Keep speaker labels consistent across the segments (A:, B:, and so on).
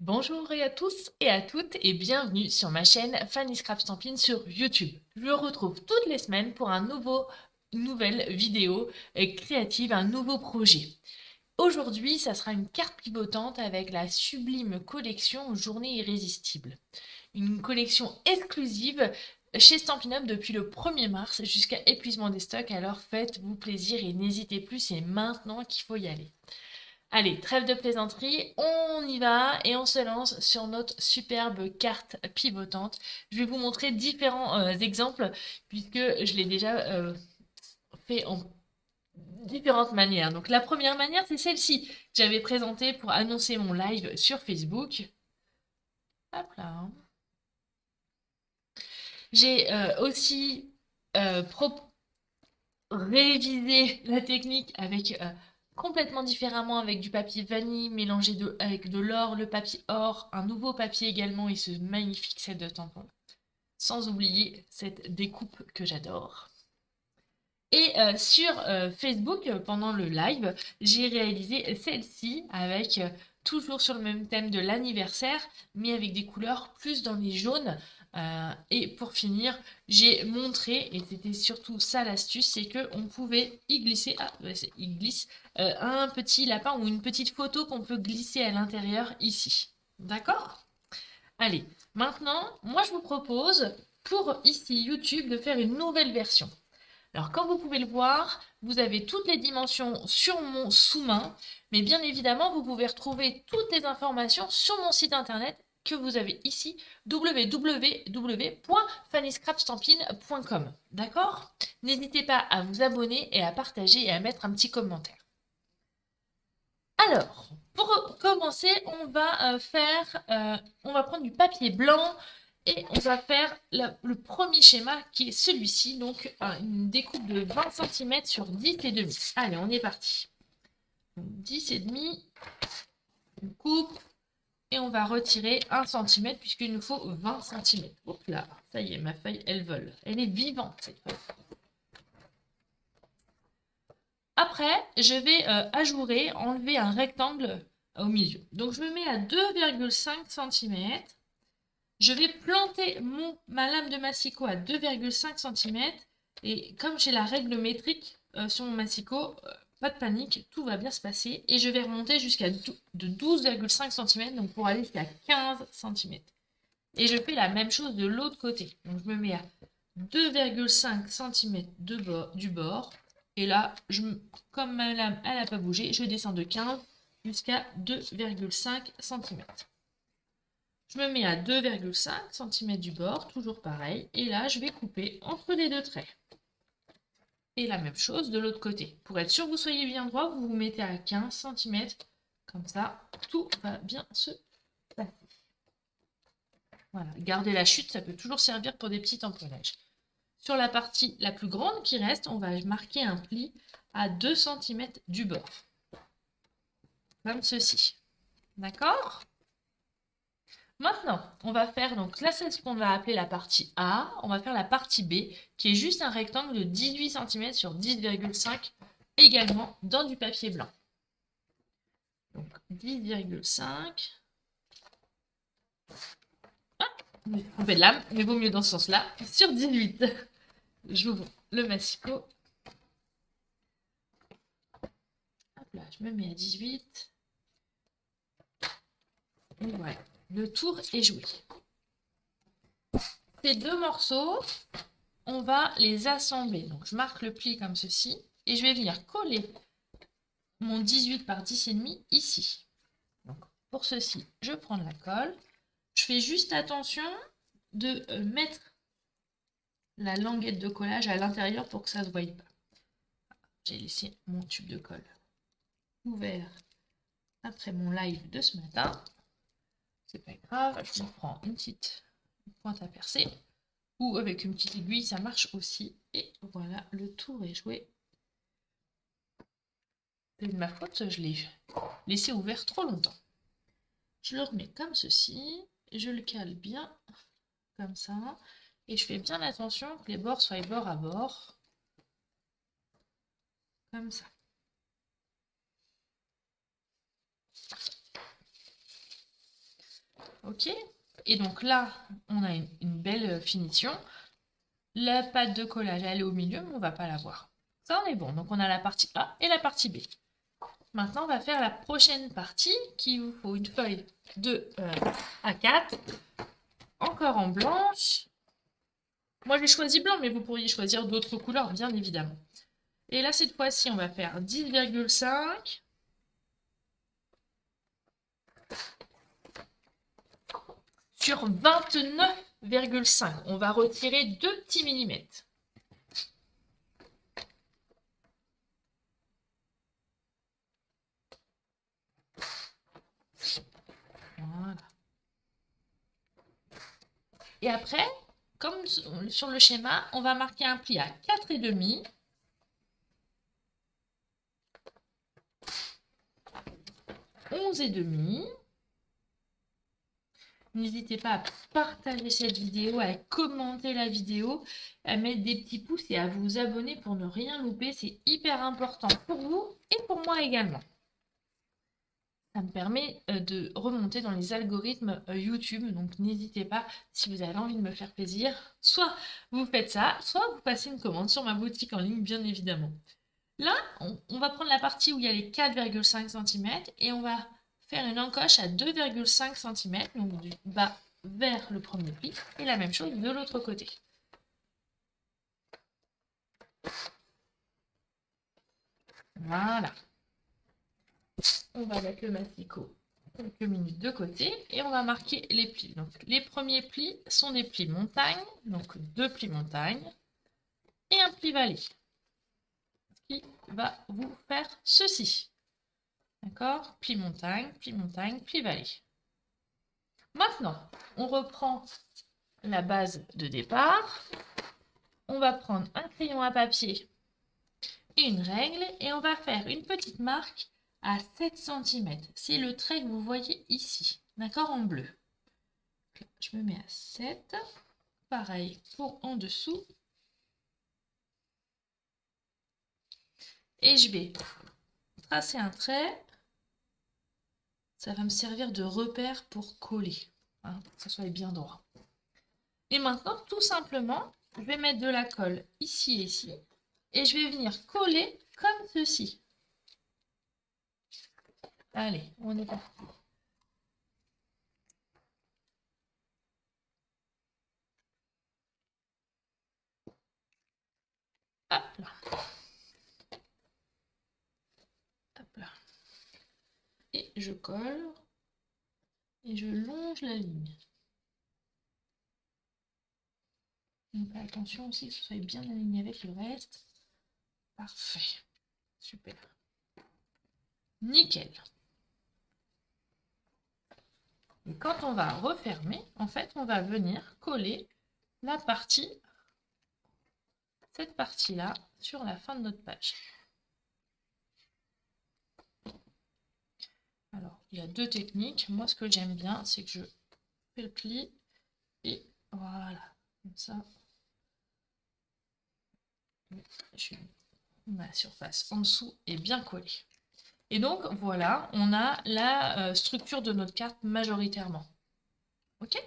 A: Bonjour à tous et à toutes et bienvenue sur ma chaîne Fanny Scrap Stampin' sur YouTube. Je vous retrouve toutes les semaines pour une nouvelle vidéo créative, un nouveau projet. Aujourd'hui, ça sera une carte pivotante avec la sublime collection Journée irrésistible. Une collection exclusive chez Stampin' Up depuis le 1er mars jusqu'à épuisement des stocks, alors faites-vous plaisir et n'hésitez plus, c'est maintenant qu'il faut y aller. Allez, trêve de plaisanterie, on y va et on se lance sur notre superbe carte pivotante. Je vais vous montrer différents exemples puisque je l'ai déjà fait en différentes manières. Donc la première manière, c'est celle-ci que j'avais présentée pour annoncer mon live sur Facebook. Hop là. J'ai aussi euh, pro- révisé la technique avec complètement différemment avec du papier vanille mélangé avec de l'or, le papier or, un nouveau papier également et ce magnifique set de tampons. Sans oublier cette découpe que j'adore. Et sur Facebook, pendant le live, j'ai réalisé celle-ci avec toujours sur le même thème de l'anniversaire, mais avec des couleurs plus dans les jaunes. Et pour finir, j'ai montré, et c'était surtout ça l'astuce, c'est qu'on pouvait y glisser, il glisse, un petit lapin ou une petite photo qu'on peut glisser à l'intérieur ici. D'accord? Allez, maintenant, moi je vous propose pour ici YouTube de faire une nouvelle version. Alors, comme vous pouvez le voir, vous avez toutes les dimensions sur mon sous-main, mais bien évidemment, vous pouvez retrouver toutes les informations sur mon site internet que vous avez ici, www.fannyscrapstampin.com. D'accord? N'hésitez pas à vous abonner et à partager et à mettre un petit commentaire. Alors, pour commencer, on va prendre du papier blanc et on va faire le premier schéma qui est celui-ci, donc une découpe de 20 cm sur 10 et demi. Allez, on est parti. 10 et demi, on coupe et on va retirer 1 cm puisqu'il nous faut 20 cm. Hop là, ça y est, ma feuille, elle vole. Elle est vivante cette feuille. Après, je vais ajourer, enlever un rectangle au milieu. Donc je me mets à 2,5 cm. Je vais planter ma lame de massicot à 2,5 cm. Et comme j'ai la règle métrique sur mon massicot, pas de panique, tout va bien se passer. Et je vais remonter jusqu'à 12,5 cm, donc pour aller jusqu'à 15 cm. Et je fais la même chose de l'autre côté. Donc je me mets à 2,5 cm du bord. Et là, comme ma lame n'a pas bougé, je descends de 15 jusqu'à 2,5 cm. Je me mets à 2,5 cm du bord, toujours pareil. Et là, je vais couper entre les deux traits. Et la même chose de l'autre côté. Pour être sûr que vous soyez bien droit, vous vous mettez à 15 cm. Comme ça, tout va bien se passer. Voilà, garder la chute, ça peut toujours servir pour des petits tamponnages. Sur la partie la plus grande qui reste, on va marquer un pli à 2 cm du bord. Comme ceci. D'accord? Maintenant, on va faire, donc là c'est ce qu'on va appeler la partie A, on va faire la partie B, qui est juste un rectangle de 18 cm sur 10,5, également dans du papier blanc. Donc 10,5. Ah, on est trompé de lame, mais vaut mieux dans ce sens-là, sur 18. J'ouvre le massicot. Hop là, je me mets à 18. Et voilà, le tour est joué. Ces deux morceaux, on va les assembler. Donc je marque le pli comme ceci, et je vais venir coller mon 18 par 10,5 ici. Donc, pour ceci, je prends de la colle. Je fais juste attention de mettre la languette de collage à l'intérieur pour que ça ne se voie pas. J'ai laissé mon tube de colle ouvert après mon live de ce matin. C'est pas grave, je prends une petite pointe à percer ou avec une petite aiguille, ça marche aussi. Et voilà, le tour est joué. C'est de ma faute, je l'ai laissé ouvert trop longtemps. Je le remets comme ceci, je le cale bien comme ça, et je fais bien attention que les bords soient bord à bord, comme ça. Ok? Et donc là, on a une belle finition. La pâte de collage, elle est au milieu, mais on va pas la voir. Ça, on est bon. Donc, on a la partie A et la partie B. Maintenant, on va faire la prochaine partie, qui vous faut une feuille de A4, encore en blanche. Moi, j'ai choisi blanc, mais vous pourriez choisir d'autres couleurs, bien évidemment. Et là, cette fois-ci, on va faire 10,5 sur 29,5. On va retirer 2 petits millimètres. Voilà. Et après, comme sur le schéma, on va marquer un pli à 4,5. 11,5. N'hésitez pas à partager cette vidéo, à commenter la vidéo, à mettre des petits pouces et à vous abonner pour ne rien louper. C'est hyper important pour vous et pour moi également. Ça me permet de remonter dans les algorithmes YouTube. Donc n'hésitez pas, si vous avez envie de me faire plaisir, soit vous faites ça, soit vous passez une commande sur ma boutique en ligne, bien évidemment. Là, on va prendre la partie où il y a les 4,5 cm et on va faire une encoche à 2,5 cm, donc du bas vers le premier pli, et la même chose de l'autre côté. Voilà. On va mettre le masticot quelques minutes de côté et on va marquer les plis. Donc les premiers plis sont des plis montagne, donc 2 plis montagne et un pli vallée, qui va vous faire ceci. D'accord? Pli montagne, pli vallée. Maintenant, on reprend la base de départ. On va prendre un crayon à papier et une règle et on va faire une petite marque à 7 cm. C'est le trait que vous voyez ici, d'accord, en bleu. Je me mets à 7. Pareil pour en dessous. Et je vais tracer un trait. Ça va me servir de repère pour coller, hein, pour que ça soit bien droit. Et maintenant, tout simplement, je vais mettre de la colle ici et ici. Et je vais venir coller comme ceci. Allez, on est parti. Hop là. Hop là. Et je colle. Et je longe la ligne. Donc attention aussi que ce soit bien aligné avec le reste. Parfait. Super. Nickel. Et quand on va refermer, en fait, on va venir coller la partie, cette partie-là, sur la fin de notre page. Alors, il y a 2 techniques. Moi, ce que j'aime bien, c'est que je fais le pli et voilà, comme ça. Ma surface en dessous est bien collée. Et donc, voilà, on a la structure de notre carte majoritairement. Ok?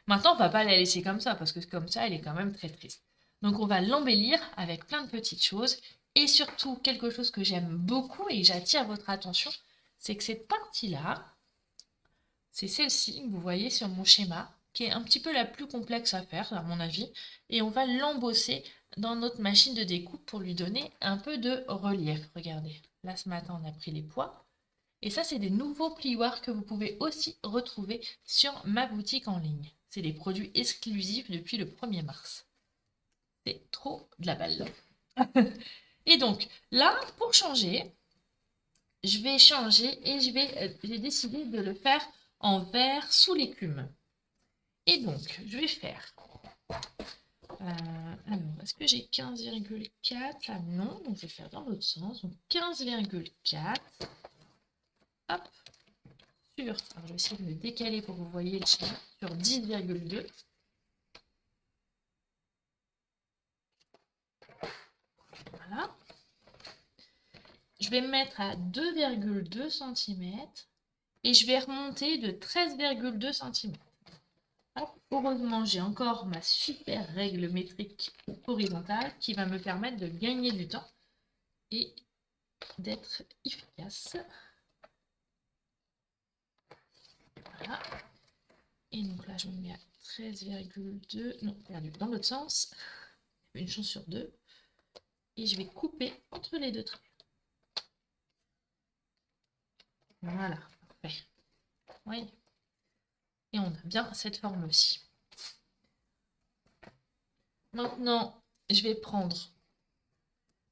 A: Maintenant, on ne va pas la laisser comme ça, parce que comme ça, elle est quand même très triste. Donc, on va l'embellir avec plein de petites choses. Et surtout, quelque chose que j'aime beaucoup et que j'attire votre attention, c'est que cette partie-là, c'est celle-ci que vous voyez sur mon schéma, qui est un petit peu la plus complexe à faire, à mon avis. Et on va l'embosser dans notre machine de découpe pour lui donner un peu de relief. Regardez, là ce matin, on a pris les poids. Et ça, c'est des nouveaux plioirs que vous pouvez aussi retrouver sur ma boutique en ligne. C'est des produits exclusifs depuis le 1er mars. C'est trop de la balle. Et donc, là, pour changer, je vais changer et j'ai décidé de le faire en vert sous l'écume. Et donc, je vais faire... alors, est-ce que j'ai 15,4? Ah non, donc je vais faire dans l'autre sens. Donc 15,4. Hop. Alors, je vais essayer de me décaler pour que vous voyez le schéma. Sur 10,2. Voilà. Je vais me mettre à 2,2 cm. et je vais remonter de 13,2 cm. Heureusement, j'ai encore ma super règle métrique horizontale qui va me permettre de gagner du temps et d'être efficace. Voilà. Et donc là, je me mets à 13,2. Non, perdu dans l'autre sens. Une chance sur deux. Et je vais couper entre les deux traits. Voilà, parfait. Oui. Et on a bien cette forme aussi. Maintenant, je vais prendre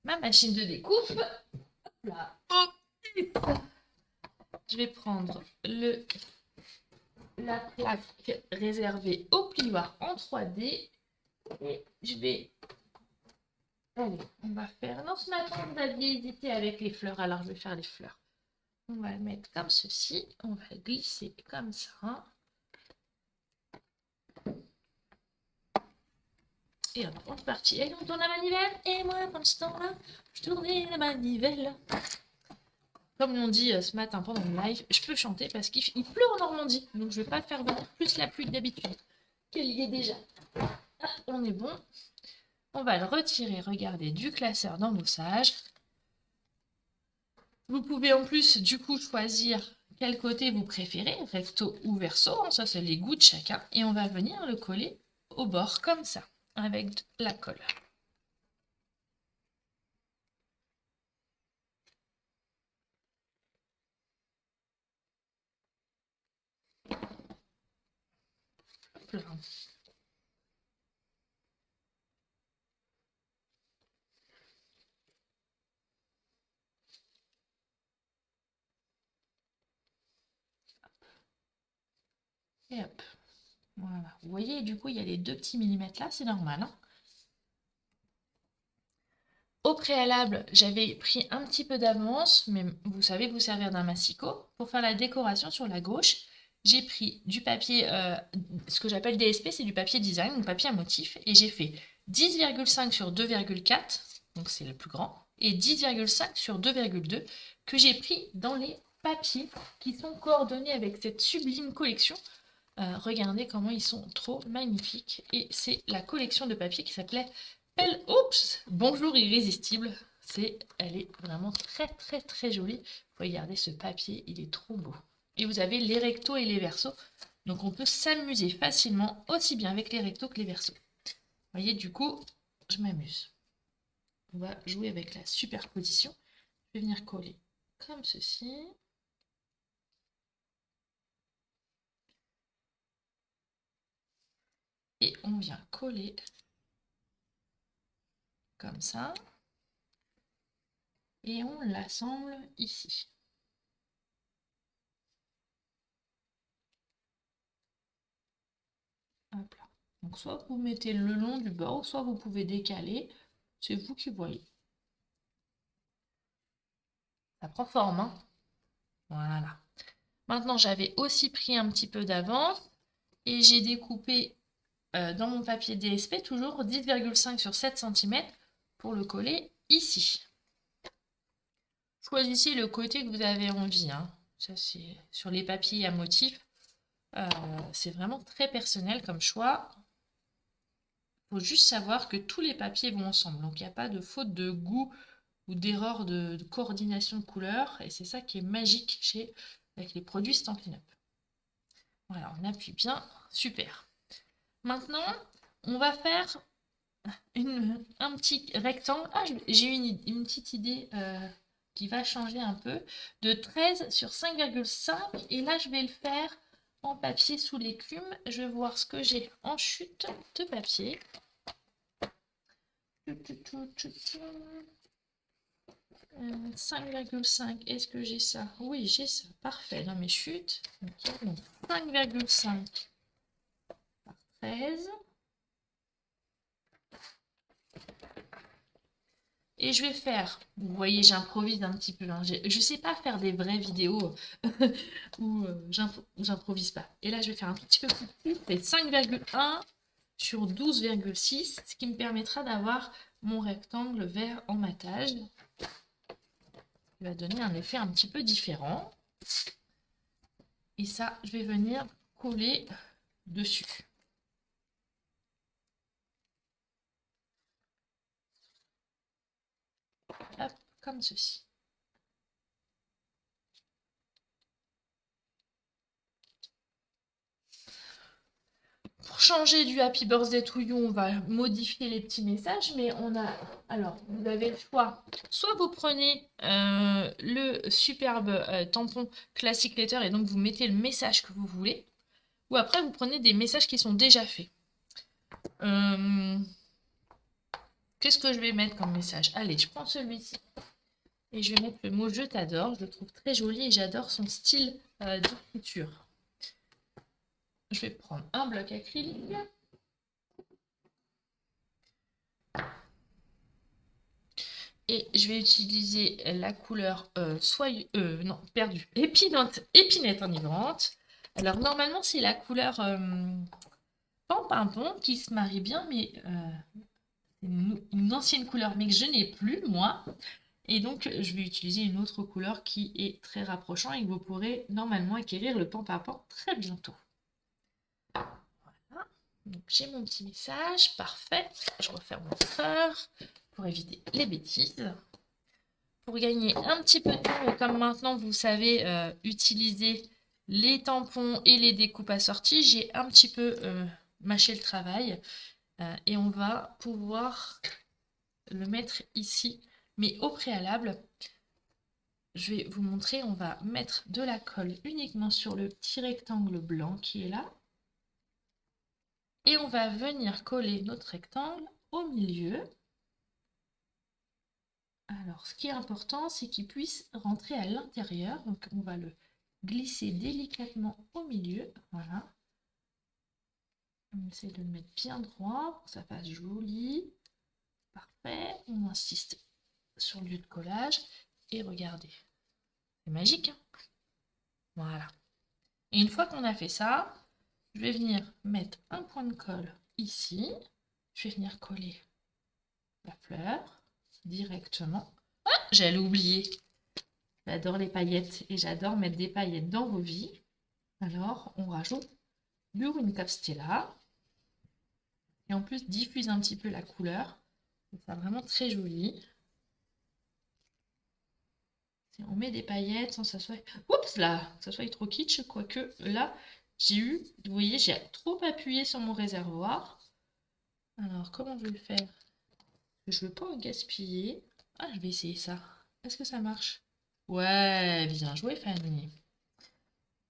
A: ma machine de découpe. Là. Je vais prendre la plaque réservée au plioir en 3D. Et je vais... Allez, on va faire... Non, ce matin, vous aviez hésité avec les fleurs, alors je vais faire les fleurs. On va le mettre comme ceci. On va glisser comme ça. Et hop, on est parti. Et on tourne la manivelle. Et moi, pendant ce temps-là, je tournais la manivelle. Comme on dit ce matin pendant le live, je peux chanter parce qu'il pleut en Normandie. Donc je ne vais pas faire venir plus la pluie que d'habitude. Qu'elle y est déjà. Ah, on est bon. On va le retirer, regardez, du classeur d'embossage. Vous pouvez en plus, du coup, choisir quel côté vous préférez, recto ou verso. Ça, c'est les goûts de chacun. Et on va venir le coller au bord, comme ça, avec de la colle. Là. Et hop. Voilà. Vous voyez, du coup, il y a les 2 petits millimètres là, c'est normal. Hein. Au préalable, j'avais pris un petit peu d'avance, mais vous savez vous servir d'un massicot. Pour faire la décoration sur la gauche, j'ai pris du papier, ce que j'appelle DSP, c'est du papier design, donc papier à motif, et j'ai fait 10,5 sur 2,4, donc c'est le plus grand, et 10,5 sur 2,2 que j'ai pris dans les papiers qui sont coordonnés avec cette sublime collection. Regardez comment ils sont trop magnifiques. Et c'est la collection de papier qui s'appelait Oups, Bonjour Irrésistible. Elle est vraiment très très très jolie. Regardez ce papier, il est trop beau. Et vous avez les rectos et les versos. Donc on peut s'amuser facilement aussi bien avec les rectos que les versos. Vous voyez, du coup, je m'amuse. On va jouer avec la superposition. Je vais venir coller comme ceci. Et on vient coller comme ça. Et on l'assemble ici. Hop là. Donc soit vous mettez le long du bord, soit vous pouvez décaler. C'est vous qui voyez. Ça prend forme, hein. Voilà. Maintenant, j'avais aussi pris un petit peu d'avance et j'ai découpé dans mon papier DSP toujours 10,5 sur 7 cm pour le coller ici. Choisissez le côté que vous avez envie. Hein. Ça, c'est sur les papiers à motif. C'est vraiment très personnel comme choix. Il faut juste savoir que tous les papiers vont ensemble. Donc, il n'y a pas de faute de goût ou d'erreur de coordination de couleurs. Et c'est ça qui est magique avec les produits Stampin' Up. Voilà, on appuie bien. Super. Maintenant, on va faire un petit rectangle. Ah, j'ai une petite idée qui va changer un peu. De 13 sur 5,5. Et là, je vais le faire en papier sous l'écume. Je vais voir ce que j'ai en chute de papier. 5,5. Est-ce que j'ai ça? Oui, j'ai ça. Parfait. Dans mes chutes. Okay, donc 5,5 par 13. Et je vais faire, vous voyez, j'improvise un petit peu. Hein. Je ne sais pas faire des vraies vidéos où j'improvise pas. Et là, je vais faire un petit peu plus petit. C'est 5,1 sur 12,6, ce qui me permettra d'avoir mon rectangle vert en matage. Il va donner un effet un petit peu différent. Et ça, je vais venir coller dessus. Hop, comme ceci. Pour changer du Happy Birthday to you, on va modifier les petits messages, mais on a... Alors, vous avez le choix. Soit vous prenez le superbe tampon Classic Letter et donc vous mettez le message que vous voulez, ou après vous prenez des messages qui sont déjà faits. Qu'est-ce que je vais mettre comme message? Allez, je prends celui-ci. Et je vais mettre le mot « Je t'adore ». Je le trouve très joli et j'adore son style d'écriture. Je vais prendre un bloc acrylique. Et je vais utiliser la couleur épinette enivrante. Alors normalement c'est la couleur pampinpon qui se marie bien, mais c'est une ancienne couleur, mais que je n'ai plus moi. Et donc je vais utiliser une autre couleur qui est très rapprochant et que vous pourrez normalement acquérir le pampinpon très bientôt. Voilà. Donc j'ai mon petit message, parfait. Je referme mon cœur pour éviter les bêtises. Pour gagner un petit peu de temps, comme maintenant vous savez utiliser les tampons et les découpes assorties, j'ai un petit peu mâché le travail et on va pouvoir le mettre ici. Mais au préalable, je vais vous montrer, on va mettre de la colle uniquement sur le petit rectangle blanc qui est là. Et on va venir coller notre rectangle au milieu. Alors, ce qui est important, c'est qu'il puisse rentrer à l'intérieur. Donc, on va le glisser délicatement au milieu. Voilà. On essaie de le mettre bien droit pour que ça fasse joli. Parfait. On insiste sur le lieu de collage. Et regardez. C'est magique, hein? Voilà. Et une fois qu'on a fait ça, je vais venir mettre un point de colle ici. Je vais venir coller la fleur directement. Ah, j'allais oublier. J'adore les paillettes et j'adore mettre des paillettes dans vos vies. Alors, on rajoute du Wrinkle Stella. Et en plus, diffuse un petit peu la couleur. C'est vraiment très joli. On met des paillettes sans que ça soit... Oups là, que ça soit trop kitsch. Quoique là, j'ai eu... Vous voyez, j'ai trop appuyé sur mon réservoir. Alors, comment je vais le faire? Je ne veux pas en gaspiller. Ah, je vais essayer ça. Est-ce que ça marche? Ouais, bien joué, Fanny.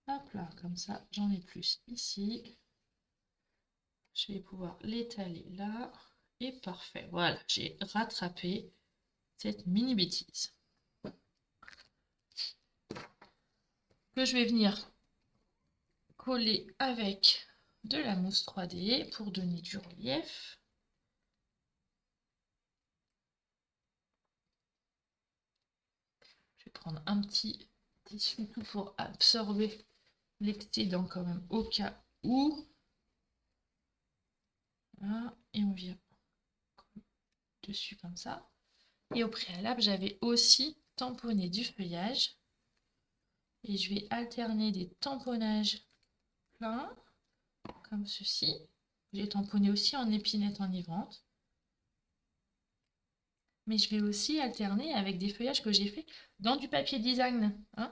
A: Hop là, comme ça, j'en ai plus ici. Je vais pouvoir l'étaler là. Et parfait. Voilà, j'ai rattrapé cette mini bêtise. Que je vais venir coller avec de la mousse 3D pour donner du relief. Je vais prendre un petit tissu pour absorber l'excédent quand même au cas où. Voilà, et on vient dessus comme ça. Et au préalable, j'avais aussi tamponné du feuillage. Et je vais alterner des tamponnages pleins, comme ceci. J'ai tamponné aussi en épinette enivrante. Mais je vais aussi alterner avec des feuillages que j'ai fait dans du papier design. Hein.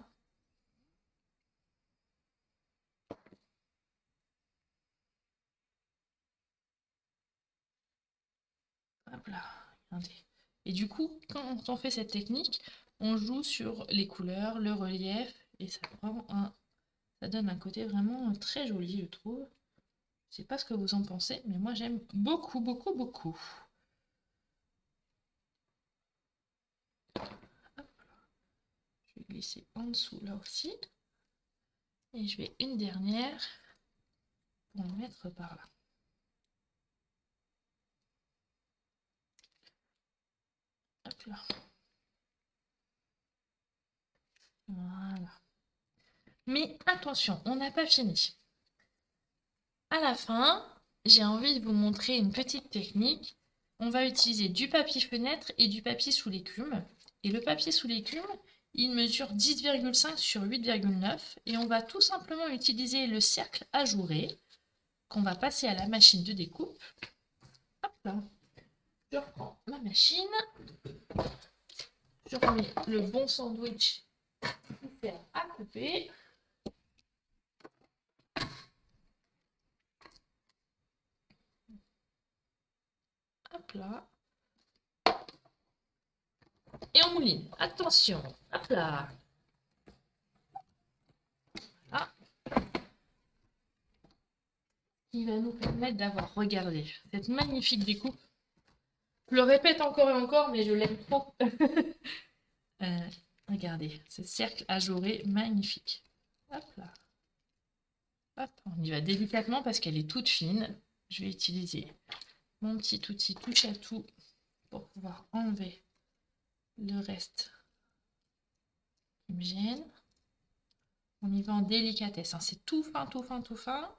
A: Hop là, regardez. Et du coup, quand on fait cette technique, on joue sur les couleurs, le relief, et ça donne un côté vraiment très joli, je trouve. Je sais pas ce que vous en pensez, mais moi j'aime beaucoup, beaucoup, beaucoup. Hop. Je vais glisser en dessous là aussi. Et je vais une dernière pour le mettre par là. Hop là. Voilà. Mais attention, on n'a pas fini. À la fin, j'ai envie de vous montrer une petite technique. On va utiliser du papier fenêtre et du papier sous l'écume. Et le papier sous l'écume, Il mesure 10,5 sur 8,9 et on va tout simplement utiliser le cercle ajouré qu'on va passer à la machine de découpe. Hop là. Je reprends ma machine. Je remets le bon sandwich pour faire à couper. Hop là. Et on mouline. Attention. Hop là. Voilà. Qui va nous permettre d'avoir, regardez, cette magnifique découpe. Je le répète encore et encore, mais je l'aime trop. Regardez, ce cercle ajouré magnifique. Hop là. Hop, on y va délicatement parce qu'elle est toute fine. Je vais utiliser mon petit outil touche à tout pour pouvoir enlever le reste qui me gêne. On y va en délicatesse, hein. C'est tout fin, tout fin, tout fin.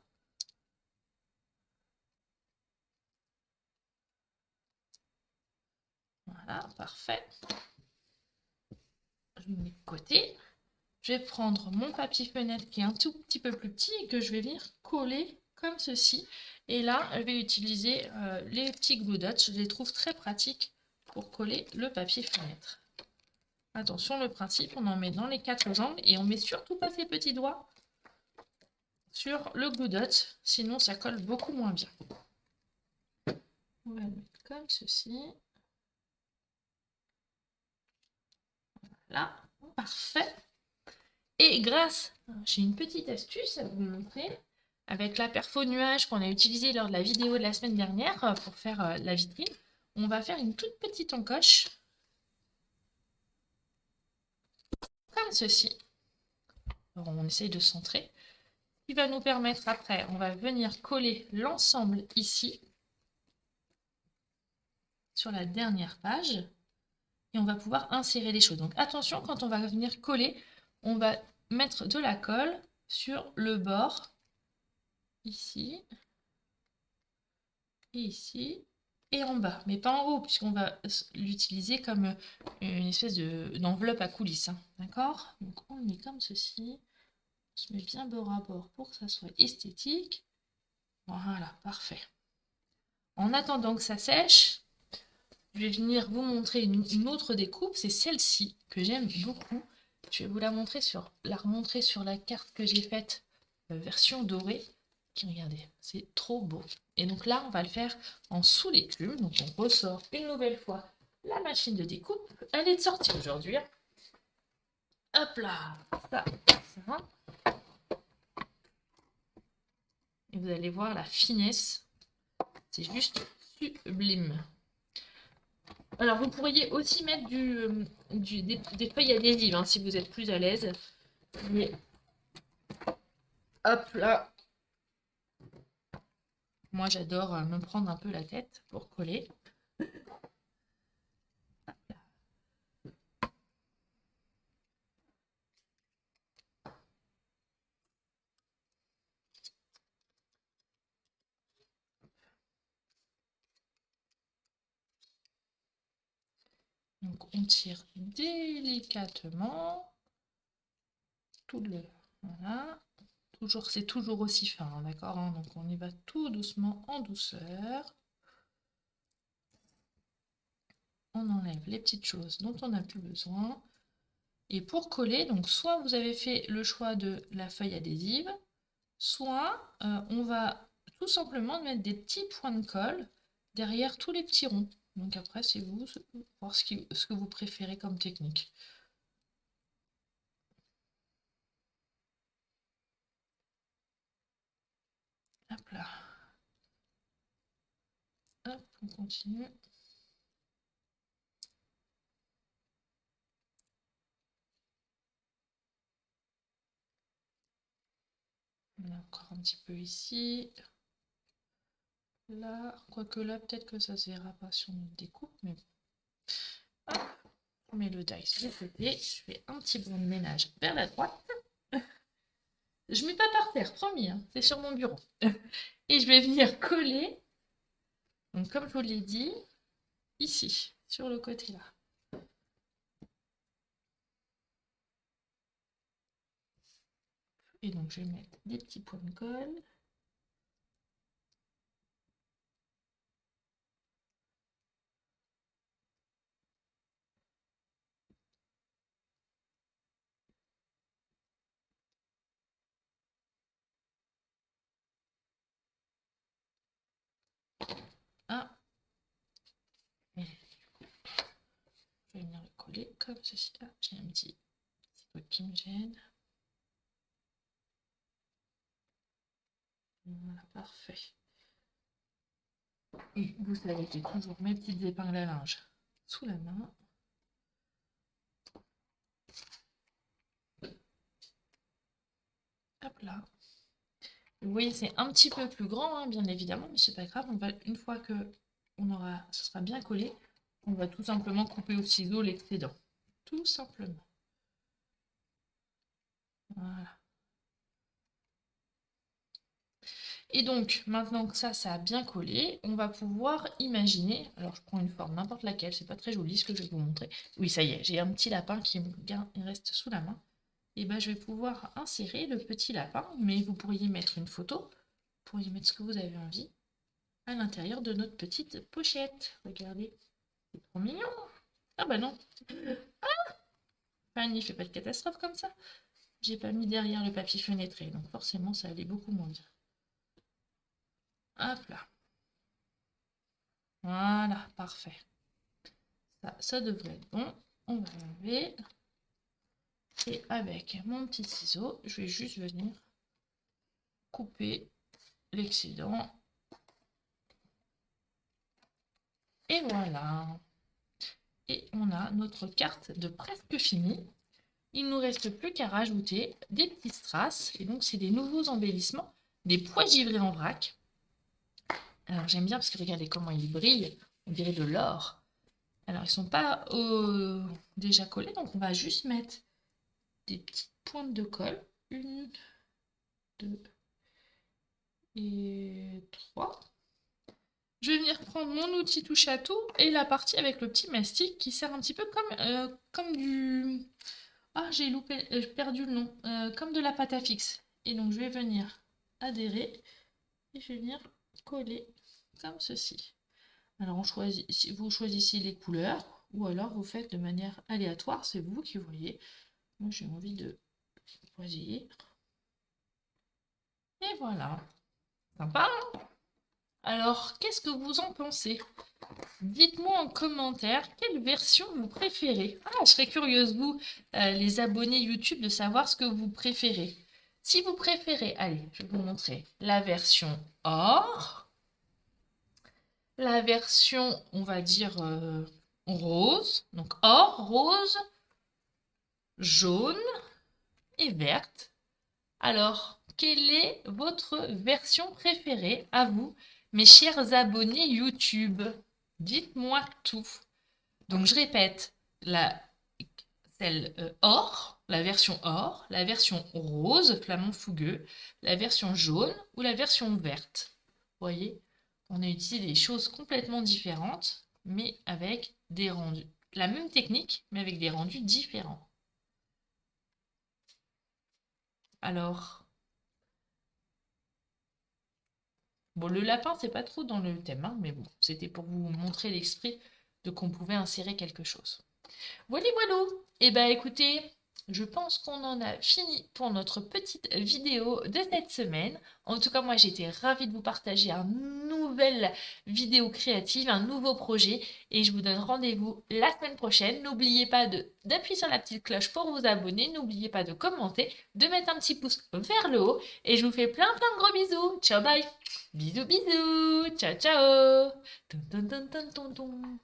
A: Voilà, parfait. Je mets de côté. Je vais prendre mon papier fenêtre qui est un tout petit peu plus petit et que je vais venir coller comme ceci. Et là, je vais utiliser les petits glue dots. Je les trouve très pratiques pour coller le papier fenêtre. Attention, le principe, on en met dans les 4 angles et on met surtout pas ses petits doigts sur le glue dot, sinon ça colle beaucoup moins bien. On va le mettre comme ceci. Voilà, parfait. Et j'ai une petite astuce à vous montrer avec la perfo nuage qu'on a utilisée lors de la vidéo de la semaine dernière pour faire la vitrine. On va faire une toute petite encoche comme ceci. Alors, on essaye de centrer. Qui va nous permettre après, on va venir coller l'ensemble ici sur la dernière page et on va pouvoir insérer les choses. Donc attention, quand on va venir coller, on va mettre de la colle sur le bord ici et ici et en bas, mais pas en haut puisqu'on va l'utiliser comme une espèce d'enveloppe à coulisses, hein. D'accord? Donc on le met comme ceci, on se met bien bord à bord pour que ça soit esthétique. Voilà, parfait. En attendant que ça sèche, je vais venir vous montrer une autre découpe, c'est celle-ci que j'aime beaucoup. Je vais vous la remontrer sur la carte que j'ai faite version dorée. Regardez, c'est trop beau. Et donc là, on va le faire en sous l'écume. Donc on ressort une nouvelle fois la machine de découpe. Elle est de sortie aujourd'hui. Hop là, ça. Et vous allez voir la finesse. C'est juste sublime. Alors, vous pourriez aussi mettre des feuilles adhésives, hein, si vous êtes plus à l'aise. Mais hop là. Moi, j'adore me prendre un peu la tête pour coller. Donc, on tire délicatement. Voilà. C'est toujours aussi fin, hein, d'accord, hein. Donc, on y va tout doucement, en douceur. On enlève les petites choses dont on n'a plus besoin. Et pour coller, donc soit vous avez fait le choix de la feuille adhésive, soit on va tout simplement mettre des petits points de colle derrière tous les petits ronds. Donc après, c'est vous, voir ce que vous préférez comme technique. Hop là. Hop, on continue. On a encore un petit peu ici. Là, quoique là, peut-être que ça se verra pas sur notre découpe, mais hop, on met le dice de côté. Je fais un petit brin de ménage vers la droite. Je mets pas par terre, promis, hein, c'est sur mon bureau. Et je vais venir coller, donc comme je vous l'ai dit, ici, sur le côté là. Et donc, je vais mettre des petits points de colle. Ah, et je vais venir le coller comme ceci. Ah, j'ai un petit truc qui me gêne. Voilà, parfait. Et vous savez que j'ai toujours mes petites épingles à linge sous la main. Hop là. Vous voyez, c'est un petit peu plus grand, hein, bien évidemment, mais c'est pas grave. On va, une fois que ce sera bien collé, on va tout simplement couper au ciseau l'excédent. Tout simplement. Voilà. Et donc, maintenant que ça a bien collé, on va pouvoir imaginer, alors je prends une forme n'importe laquelle, c'est pas très joli ce que je vais vous montrer. Oui, ça y est, j'ai un petit lapin qui il reste sous la main. Et ben, je vais pouvoir insérer le petit lapin, mais vous pourriez mettre une photo, vous pourriez mettre ce que vous avez envie à l'intérieur de notre petite pochette. Regardez, c'est trop mignon. Ah bah non. Ah, Fanny, fais pas de catastrophe comme ça. J'ai pas mis derrière le papier fenêtré, donc forcément ça allait beaucoup moins bien. Hop là. Voilà, parfait. Ça devrait être bon. On va enlever. Et avec mon petit ciseau, je vais juste venir couper l'excédent. Et voilà. Et on a notre carte de presque finie. Il ne nous reste plus qu'à rajouter des petits strass. Et donc, c'est des nouveaux embellissements, des pois givrés en vrac. Alors, j'aime bien parce que regardez comment ils brillent. On dirait de l'or. Alors, ils ne sont pas déjà collés. Donc, on va juste mettre des petites pointes de colle. 1, 2 et 3. Je vais venir prendre mon outil touche à tout et la partie avec le petit mastic qui sert un petit peu comme du... Ah, j'ai loupé, perdu le nom. Comme de la pâte à fixe. Et donc, je vais venir adhérer et je vais venir coller comme ceci. Alors, vous choisissez les couleurs ou alors vous faites de manière aléatoire. C'est vous qui voyez. Moi, j'ai envie de choisir. Et voilà. Sympa, hein? Alors, qu'est-ce que vous en pensez? Dites-moi en commentaire quelle version vous préférez. Ah, je serais curieuse, vous, les abonnés YouTube, de savoir ce que vous préférez. Si vous préférez, allez, je vais vous montrer la version or, la version, on va dire, rose, donc or, rose, jaune et verte. Alors, quelle est votre version préférée à vous, mes chers abonnés YouTube? Dites-moi tout. Donc, je répète, celle or, la version or, la version rose, flamant fougueux, la version jaune ou la version verte. Vous voyez, on a utilisé des choses complètement différentes, mais avec des rendus. La même technique, mais avec des rendus différents. Alors, bon, le lapin, c'est pas trop dans le thème, hein, mais bon, c'était pour vous montrer l'esprit de qu'on pouvait insérer quelque chose. Voilà, voilà. Et bah écoutez, je pense qu'on en a fini pour notre petite vidéo de cette semaine. En tout cas, moi, j'étais ravie de vous partager une nouvelle vidéo créative, un nouveau projet. Et je vous donne rendez-vous la semaine prochaine. N'oubliez pas d'appuyer sur la petite cloche pour vous abonner. N'oubliez pas de commenter, de mettre un petit pouce vers le haut. Et je vous fais plein de gros bisous. Ciao, bye. Bisous, bisous. Ciao, ciao. Tum, tum, tum, tum, tum, tum.